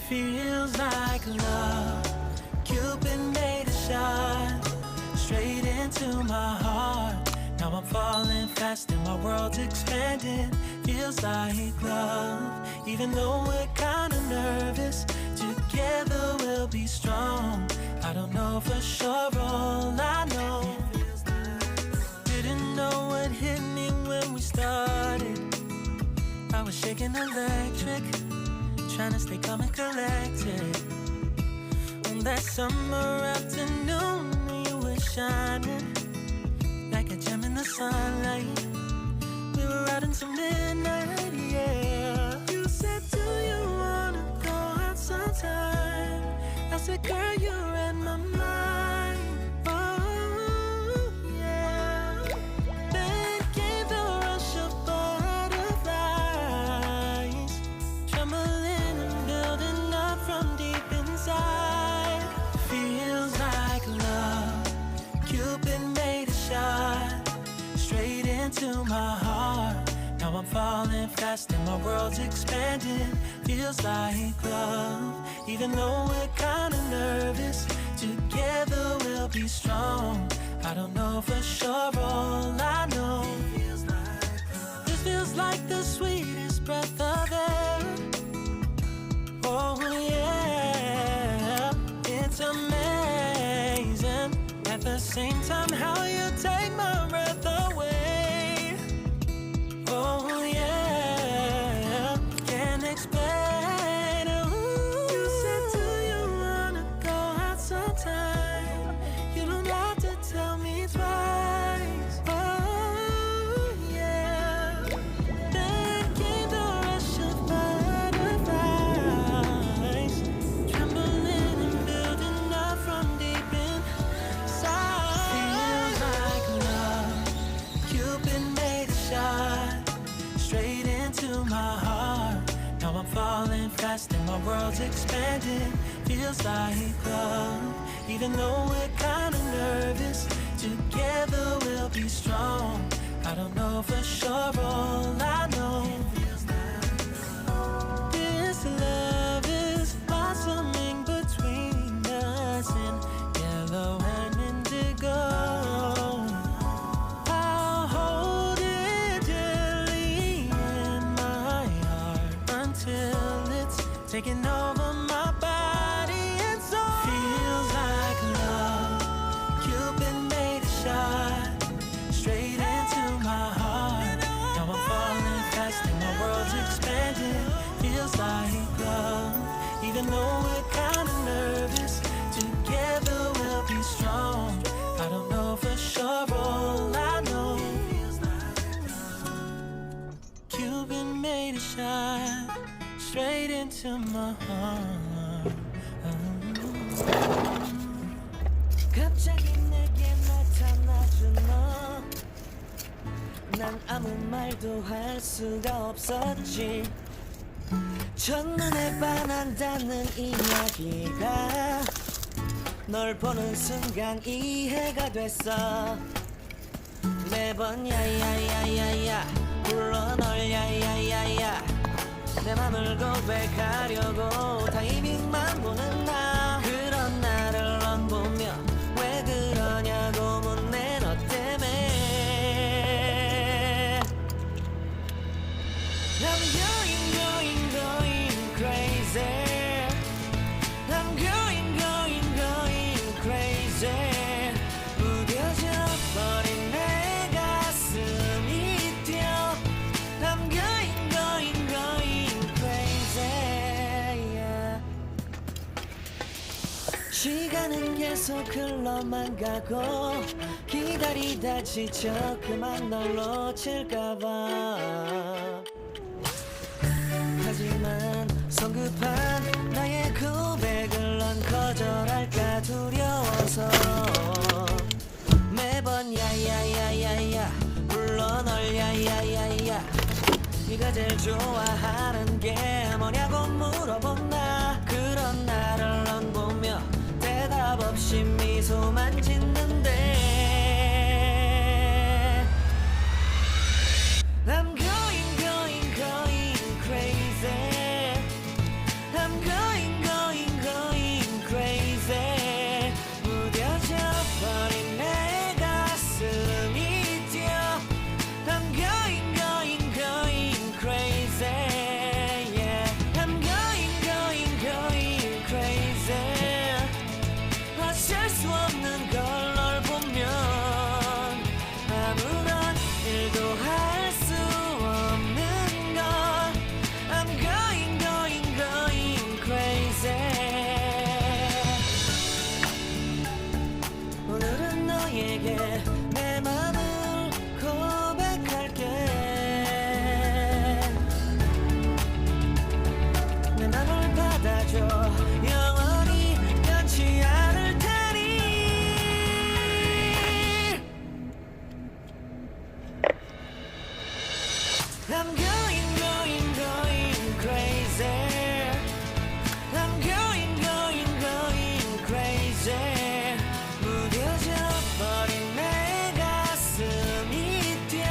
Feels like love. Cupid made a shot straight into my heart. Now I'm falling fast and my world's expanding. Feels like love. Even though we're kinda nervous, together we'll be strong. I don't know for sure, all I know. Didn't know what hit me when we started. I was shaking electric, trying to stay calm and collected. On that summer afternoon, you were shining like a gem in the sunlight. We were out until midnight, yeah. You said, do you wanna go out sometime? I said, girl, you read my mind. Oh, yeah. Then came the rush of butterflies, trembling and building up from deep inside. Feels like love. Cupid made a shot straight into my heart. Now I'm falling fast and my world's expanding. Feels like love. Even though we're kinda nervous, together we'll be strong. I don't know for sure, all I know. This feels like the sweetest breath of air. Oh yeah, it's amazing. At the same time, how you take my breath away. Oh yeah, can't explain. Ooh. You said, do you wanna go out sometime? You don't have to tell me twice. Oh yeah. Then came the rush of butterflies, trembling and building up from deep inside. Feels like love. Cupid made a shot straight into my heart. Now I'm falling fast and my world's expanding. Feels like love. Even though we're kinda nervous, together we'll be strong. I don't know for sure, all I know. This love is blossoming between us in yellow and indigo. I'll hold it dearly in my heart until it's taking over my body and soul. Feels like love. Cupid made a shot straight into my heart. Now I'm falling fast and my world's expanding. Feels like love. Even though we're kinda nervous, together we'll be strong. I don't know for sure, all I know. Cupid made a shot straight into my heart. 갑자기 내게 나타나준 너. 난 아무 말도 할 수가 없었지. 첫눈에 반한다는 이야기가 널 보는 순간 이해가 됐어. 매번 야야야야야 불러 널 야야야야. 내 맘을 고백하려고 타이밍만 보는 나. 그런 나를 넌 보며 왜 그러냐고 묻네 너 때문에. I'm going crazy. I'm going crazy. 무뎌져 버린 내 가슴이 뛰어. I'm going crazy. Yeah. 시간은 계속 흘러만 가고 기다리다 지쳐 그만 널 놓칠까봐. 하지만 성급한 나의 고백을 넌 거절할까 두려워서 매번 야야야야야 불러 널 야야야야. 네가 제일 좋아하는 게 뭐냐고 물어본 나. 그런 나를 넌 보며 대답 없이 미소만 짓는데. I'm going crazy. I'm going I'm going crazy. I'm going crazy. 무뎌져 버린 내 가슴이 뛰어.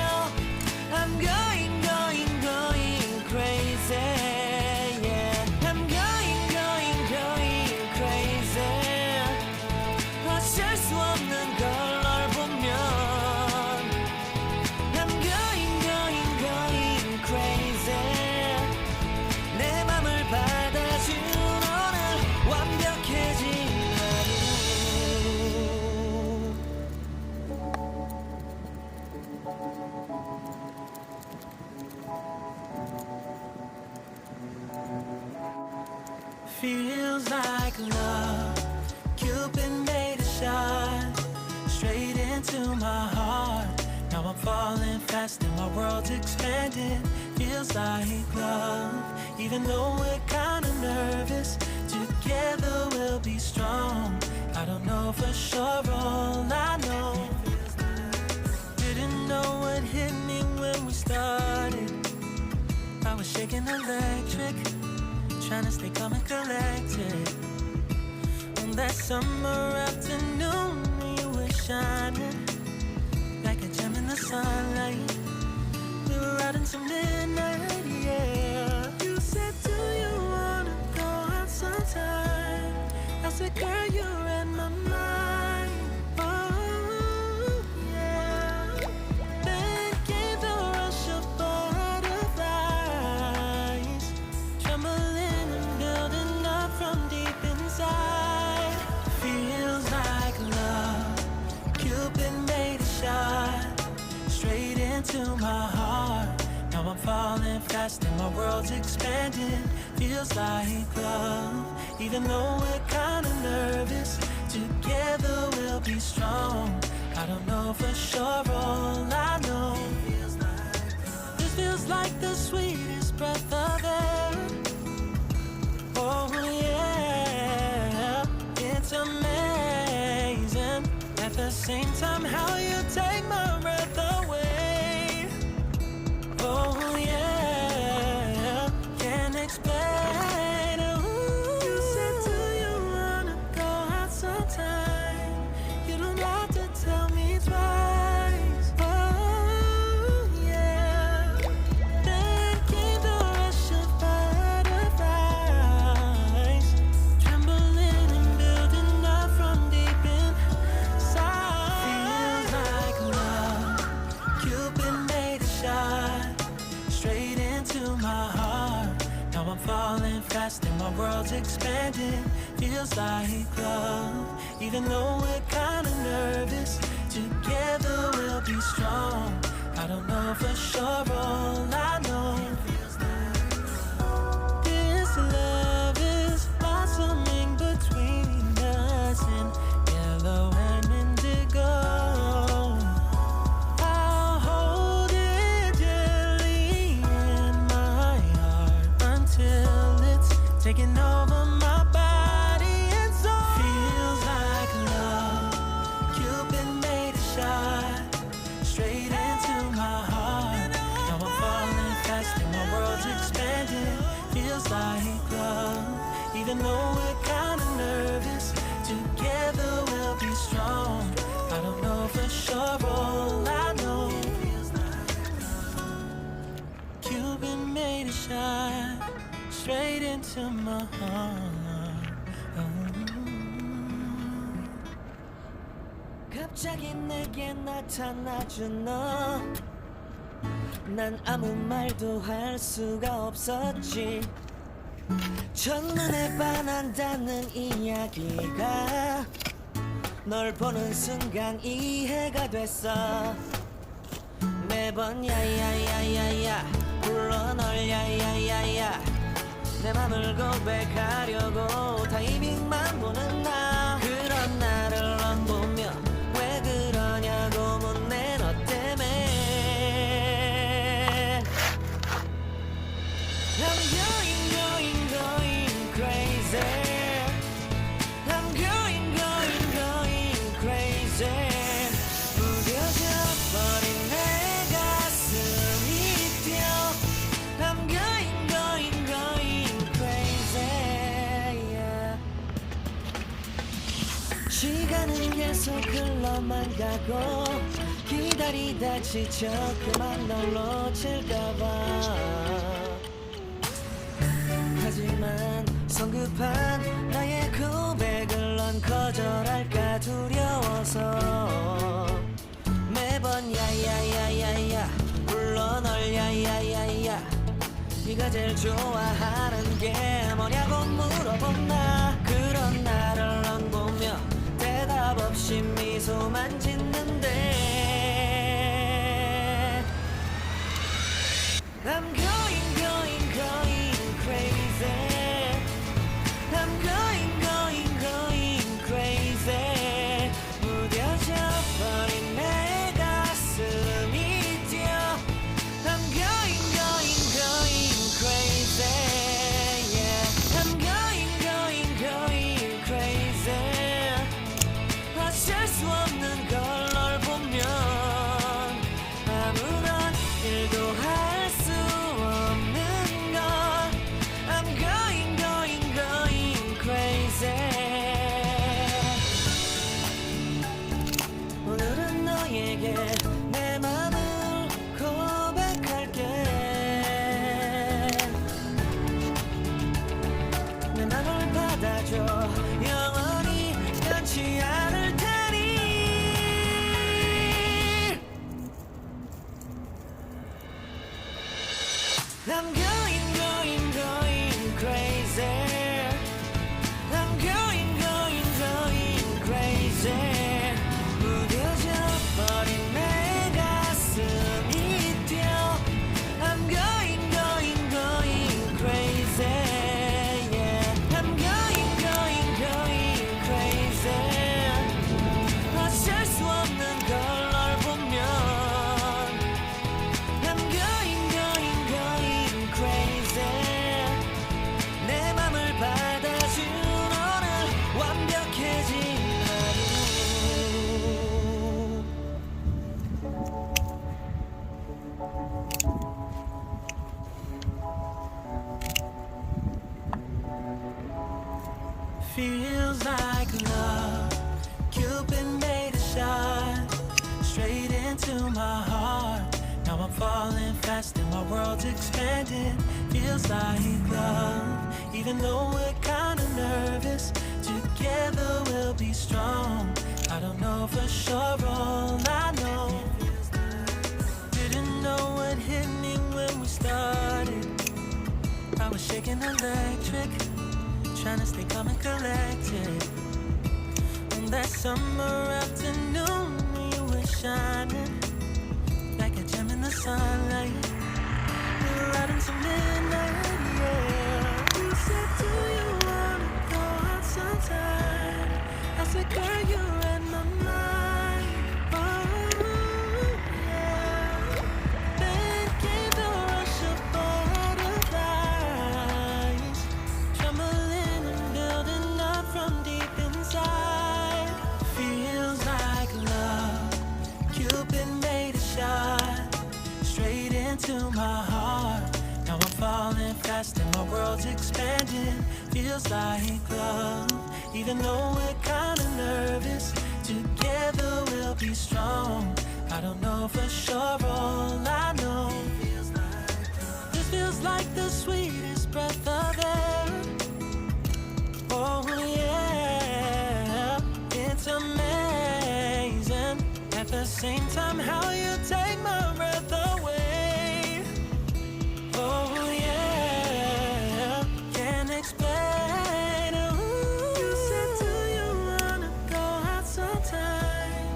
I'm going crazy. Yeah. I'm going crazy. 어쩔 수 없는 걸 널 보면 I'm going crazy. 내 맘을 받아준 오늘 완벽해진 하루. Feels like love. Cupid made a shot straight into my heart. Now I'm falling fast and my world's expanding. Feels like love. Even though we're kinda nervous, together we'll be strong. I don't know for sure, all I know. Didn't know what hit me when we started. I was shaking electric, trying to stay calm and collected. On that summer afternoon, you were shining like a gem in the sunlight. We were out until midnight, yeah. You said, do you wanna go out sometime? I said, girl, you read my mind. Oh, yeah. Then came the rush of butterflies, trembling and building up from deep inside. Feels like love. Cupid made a shot straight into my heart. Now I'm falling fast and my world's expanding. Feels like love. Even though we're kinda nervous, together we'll be strong. I don't know for sure, all I know. This feels like the sweetest breath of air. Oh yeah, it's amazing. At the same time, how you take my breath away. Oh yeah, can't explain. Ooh. You said, do you wanna go out sometime? You don't have to tell me twice. Oh yeah. Then came the rush of butterflies, trembling and building up from deep inside. Feels like love. Cupid made a shot straight into my heart. Now I'm falling fast and my world's expanding. Feels like love. Even though we're kinda nervous, together we'll be strong. I don't know for sure, all I know. This love is blossoming between us in yellow and indigo. I'll hold it gently in my heart until it's taking over my body and soul. Feels like love. Cupid made a shot straight into my heart. Now I'm falling fast and my world's expanding. Feels like love. Even though we're kinda nervous, together we'll be strong. I don't know for sure, all I know. Cupid made a shot straight into my heart. 갑자기 내게 나타나준 너. 난 아무 말도 할 수가 없었지. 첫눈에 반한다는 이야기가 널 보는 순간 이해가 됐어. 매번 야야야야야 불러 널 야야야야. 내 맘을 고백하려고 타이밍만 보는 나. 그런 나를 넌 보며 왜 그러냐고 묻네 너 때문에. I'm going crazy. I'm going crazy. 무뎌져 버린 내 가슴이 뛰어. 시간은 계속 흘러만 가고 기다리다 지쳐 그만 널 놓칠까봐 하지만 성급한 나의 고백을 넌 거절할까 두려워서 매번 야야야야야 불러 널 야야야야 네가 제일 좋아하는 게 뭐냐고 물어본다. 그런 나를 넌 보며 대답 없이 미소만 짓는데 I'm going going going crazy I'm going going going crazy 무뎌져 버린 내 가슴이 뛰어 I'm going going going crazy yeah I'm going going going crazy 어쩔 수 없는 걸 널 보면 아무런 일도 할 수 없는 걸 I'm going going going crazy 오늘은 너에게 내 맘을 고백할게 내 맘을 받아줘 영원히 변치 않을 테니 I'm going going going crazy I'm going going going crazy 무뎌져 버린 내 가슴이 뛰어 I'm going going going crazy yeah I'm going going going crazy 어쩔 수 없는 걸 널 보면 I'm going going going crazy 내 맘을 받아준 오늘 완벽해진 하루 Feels like love. Cupid made a shot straight into my heart. Now I'm falling fast and my world's expanding. Feels like love. Even though we're kinda nervous, together we'll be strong. I don't know for sure, all I know. Didn't know what hit me when we started. I was shaking electric, trying to stay calm and collected. On that summer afternoon, you were shining like a gem in the sunlight. We were out until midnight, yeah. You said, do you wanna go out sometime? I said, girl, you read my mind. Oh, yeah. Then came the rush of butterflies, trembling and building up from deep inside. Feels like love. Cupid made a shot straight into my heart. Now I'm falling fast and my world's expanding. Feels like love. Even though we're kinda nervous, together we'll be strong. I don't know for sure, all I know. This feels like the sweetest breath of air. Oh yeah, it's amazing. At the same time, how you take my breath away. Oh yeah, can't explain. Ooh. You said, do you wanna go out sometime?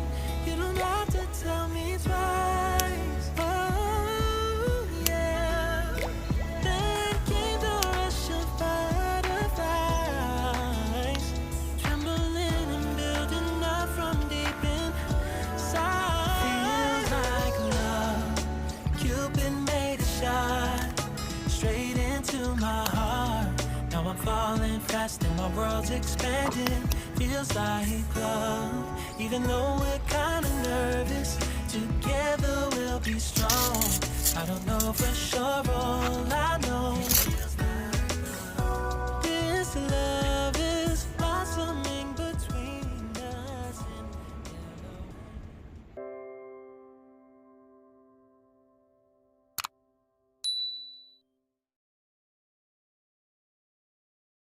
You don't have to tell me twice. Oh yeah. Then came the rush of butterflies, trembling and building up from deep inside. Feels like love. Cupid made a shot straight into my heart. Now I'm falling fast and my world's expanding. Feels like love. Even though we're kinda nervous, together we'll be strong. I don't know for sure, all I know.